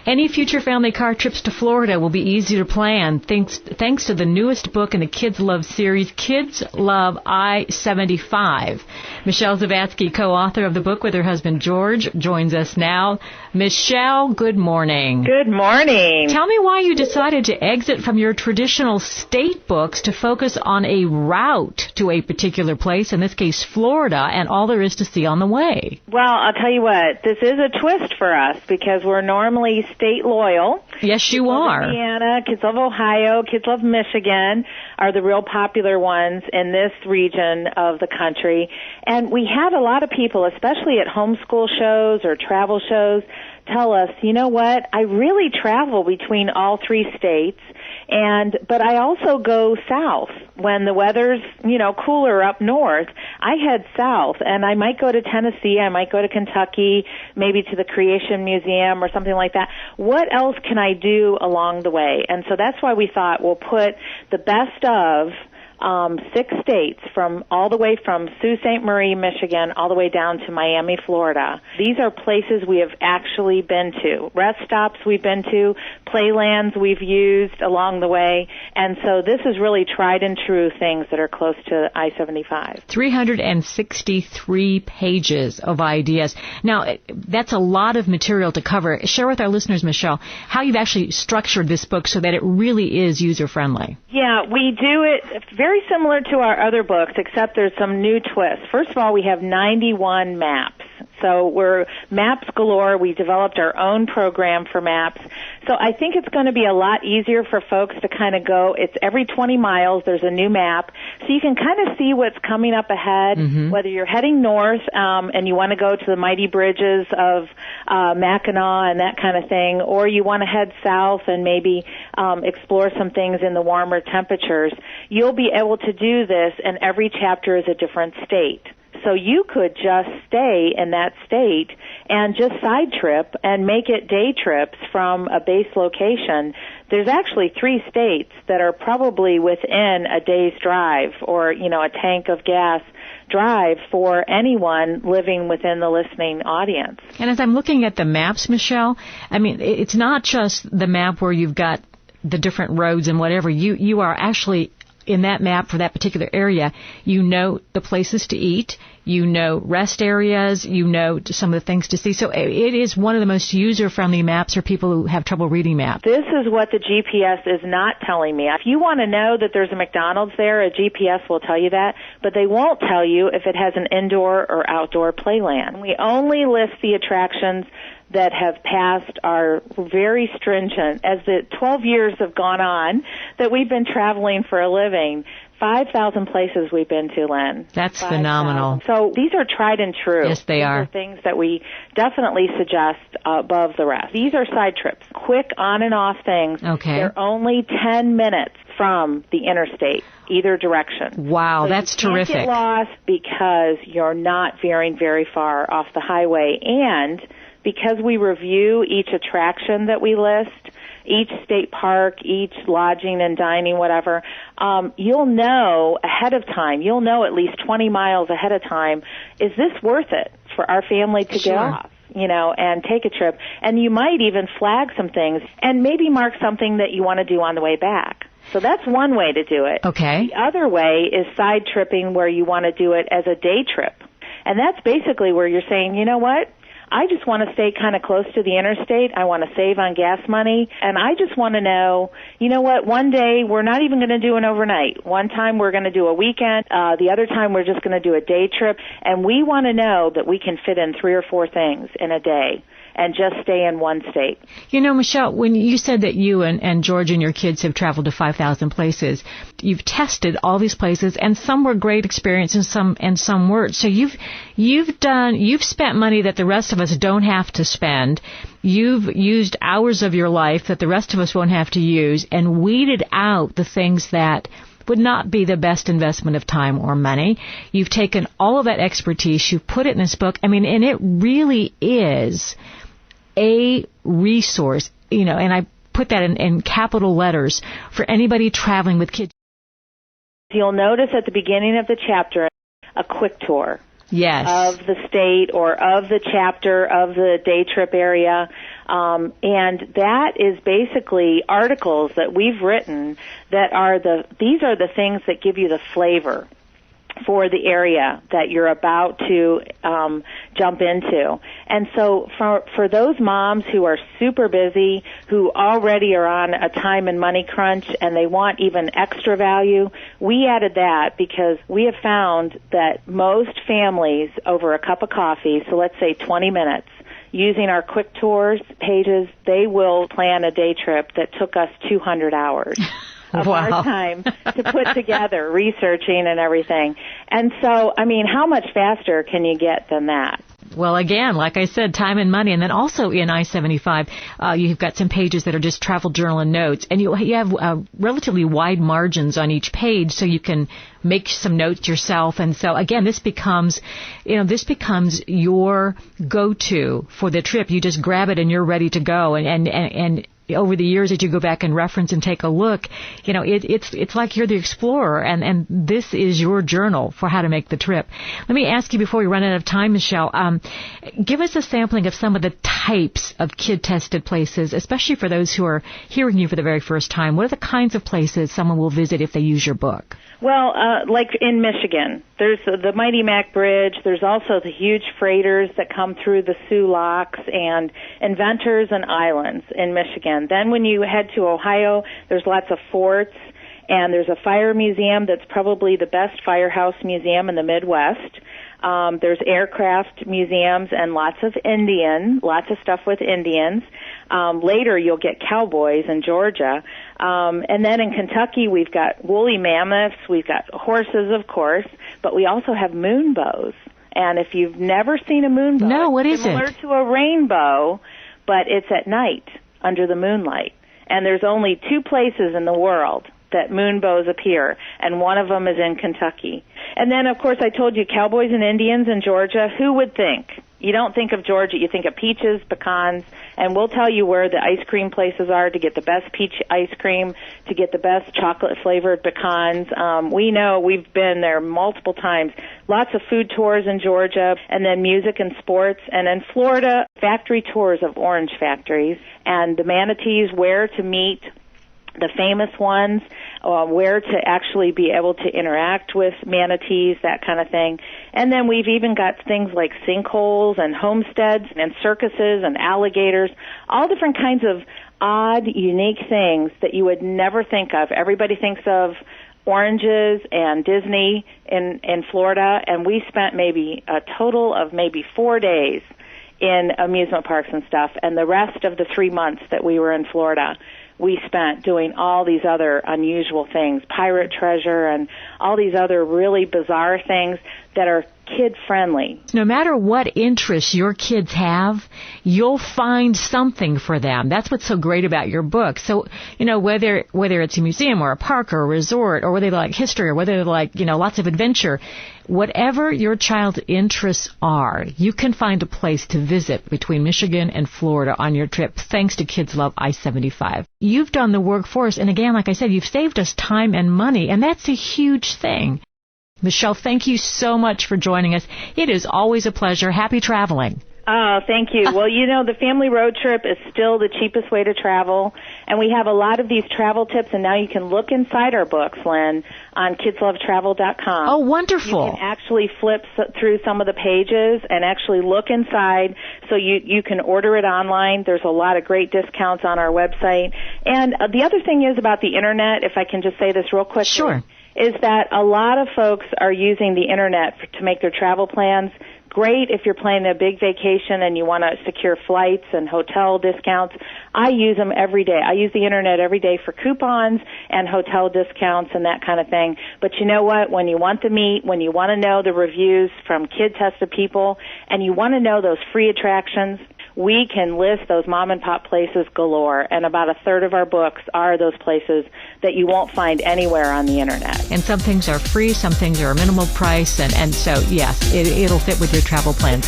Any future family car trips to Florida will be easier to plan thanks to the newest book in the Kids Love series, Kids Love I-75. Michelle Zavatsky, co-author of the book with her husband George, joins us now. Michelle, good morning. Good morning. Tell me why you decided to exit from your traditional state books to focus on a route to a particular place, in this case Florida, and all there is to see on the way. Well, I'll tell you what, this is a twist for us because we're normally state loyal. Yes, you are. Indiana, Kids Love Ohio, Kids Love Michigan are the real popular ones in this region of the country. And we had a lot of people, especially at homeschool shows or travel shows, tell us, you know what, I really travel between all three states, but I also go south when the weather's, cooler up north. I head south, and I might go to Tennessee, I might go to Kentucky, maybe to the Creation Museum or something like that. What else can I do along the way? And so that's why we thought we'll put the best of 6 states, all the way from Sault Ste. Marie, Michigan, all the way down to Miami, Florida. These are places we have actually been to. Rest stops we've been to, Playlands we've used along the way, and so this is really tried and true things that are close to I-75. 363 pages of ideas. Now, that's a lot of material to cover. Share with our listeners, Michelle, how you've actually structured this book so that it really is user-friendly. Yeah, we do it very similar to our other books, except there's some new twists. First of all, we have 91 maps. So we're maps galore. We developed our own program for maps. So I think it's going to be a lot easier for folks to kind of go. It's every 20 miles, there's a new map. So you can kind of see what's coming up ahead, whether you're heading north and you want to go to the mighty bridges of Mackinac and that kind of thing, or you want to head south and maybe explore some things in the warmer temperatures. You'll be able to do this, and every chapter is a different state. So you could just stay in that state and just side trip and make it day trips from a base location. There's actually 3 states that are probably within a day's drive or, a tank of gas drive for anyone living within the listening audience. And as I'm looking at the maps, Michelle, I mean, it's not just the map where you've got the different roads and whatever. You are actually in that map for that particular area. You know the places to eat, rest areas, some of the things to see. So it is one of the most user-friendly maps for people who have trouble reading maps. This is what the GPS is not telling me. If you want to know that there's a McDonald's there, a GPS will tell you that, but they won't tell you if it has an indoor or outdoor playland. We only list the attractions that have passed are very stringent. As the 12 years have gone on that we've been traveling for a living, 5,000 places we've been to, Len. That's phenomenal. So these are tried and true. Yes, they are. These are things that we definitely suggest above the rest. These are side trips, quick on and off things. Okay. They're only 10 minutes from the interstate, either direction. Wow, so that's terrific. You can't get lost because you're not veering very far off the highway, and because we review each attraction that we list, each state park, each lodging and dining, whatever, you'll know ahead of time. You'll know at least 20 miles ahead of time, is this worth it for our family to get off? And take a trip. And you might even flag some things and maybe mark something that you want to do on the way back. So that's one way to do it. Okay. The other way is side tripping, where you want to do it as a day trip. And that's basically where you're saying, you know what? I just want to stay kind of close to the interstate. I want to save on gas money. And I just want to know, you know what, one day we're not even going to do an overnight. One time we're going to do a weekend. The other time we're just going to do a day trip. And we want to know that we can fit in 3 or 4 things in a day and just stay in one state. Michelle, when you said that you and George and your kids have traveled to 5,000 places, you've tested all these places, and some were great experiences, and some weren't. So you've spent money that the rest of us don't have to spend. You've used hours of your life that the rest of us won't have to use, and weeded out the things that would not be the best investment of time or money. You've taken all of that expertise, you've put it in this book. I mean, and it really is a resource, and I put that in capital letters for anybody traveling with kids. You'll notice at the beginning of the chapter a quick tour. Yes. Of the state or of the chapter of the day trip area. And that is basically articles that we've written that these are the things that give you the flavor for the area that you're about to jump into. And so for those moms who are super busy, who already are on a time and money crunch and they want even extra value, we added that because we have found that most families over a cup of coffee, so let's say 20 minutes, using our quick tours pages, they will plan a day trip that took us 200 hours. Of our time to put together, researching and everything. And so, I mean, how much faster can you get than that? Well, again, like I said, time and money. And then also in I-75, you've got some pages that are just travel journal and notes. And you have relatively wide margins on each page so you can make some notes yourself. And so, again, this becomes your go-to for the trip. You just grab it and you're ready to go. And over the years that you go back and reference and take a look, it's like you're the explorer, and this is your journal for how to make the trip. Let me ask you before we run out of time, Michelle, give us a sampling of some of the types of kid-tested places, especially for those who are hearing you for the very first time. What are the kinds of places someone will visit if they use your book? Well, like in Michigan, there's the Mighty Mac Bridge. There's also the huge freighters that come through the Sioux Locks and Inventors and Islands in Michigan. Then when you head to Ohio, there's lots of forts, and there's a fire museum that's probably the best firehouse museum in the Midwest. There's aircraft museums and lots of stuff with Indians. Later, you'll get cowboys in Georgia. And then in Kentucky, we've got woolly mammoths. We've got horses, of course, but we also have moonbows. And if you've never seen a moonbow, no, what is it's similar to a rainbow, but it's at night under the moonlight. And there's only 2 places in the world that moonbows appear, and one of them is in Kentucky. And then, of course, I told you cowboys and Indians in Georgia. Who would think? You don't think of Georgia, you think of peaches, pecans, and we'll tell you where the ice cream places are to get the best peach ice cream, to get the best chocolate-flavored pecans. We know, we've been there multiple times. Lots of food tours in Georgia, and then music and sports. And in Florida, factory tours of orange factories, and the manatees, where to meet the famous ones, where to actually be able to interact with manatees, that kind of thing. And then we've even got things like sinkholes and homesteads and circuses and alligators, all different kinds of odd, unique things that you would never think of. Everybody thinks of oranges and Disney in Florida, and we spent maybe a total of maybe 4 days in amusement parks and stuff, and the rest of the 3 months that we were in Florida, we spent doing all these other unusual things, pirate treasure and all these other really bizarre things that are kid-friendly. No matter what interests your kids have, you'll find something for them. That's what's so great about your book. So, whether it's a museum or a park or a resort, or whether they like history, or whether they like, lots of adventure, whatever your child's interests are, you can find a place to visit between Michigan and Florida on your trip, thanks to Kids Love I-75. You've done the work for us, and again, like I said, you've saved us time and money, and that's a huge thing. Michelle, thank you so much for joining us. It is always a pleasure. Happy traveling. Oh, thank you. Well, the family road trip is still the cheapest way to travel, and we have a lot of these travel tips, and now you can look inside our books, Lynn, on kidslovetravel.com. Oh, wonderful. You can actually flip through some of the pages and actually look inside, so you can order it online. There's a lot of great discounts on our website. And the other thing is about the Internet, if I can just say this real quickly. Sure. Is that a lot of folks are using the Internet to make their travel plans. Great if you're planning a big vacation and you want to secure flights and hotel discounts. I use them every day. I use the Internet every day for coupons and hotel discounts and that kind of thing. But you know what? When you want to meet, when you want to know the reviews from kid-tested people, and you want to know those free attractions, we can list those mom-and-pop places galore, and about a third of our books are those places that you won't find anywhere on the Internet. And some things are free, some things are a minimal price, and so, yes, it'll fit with your travel plans.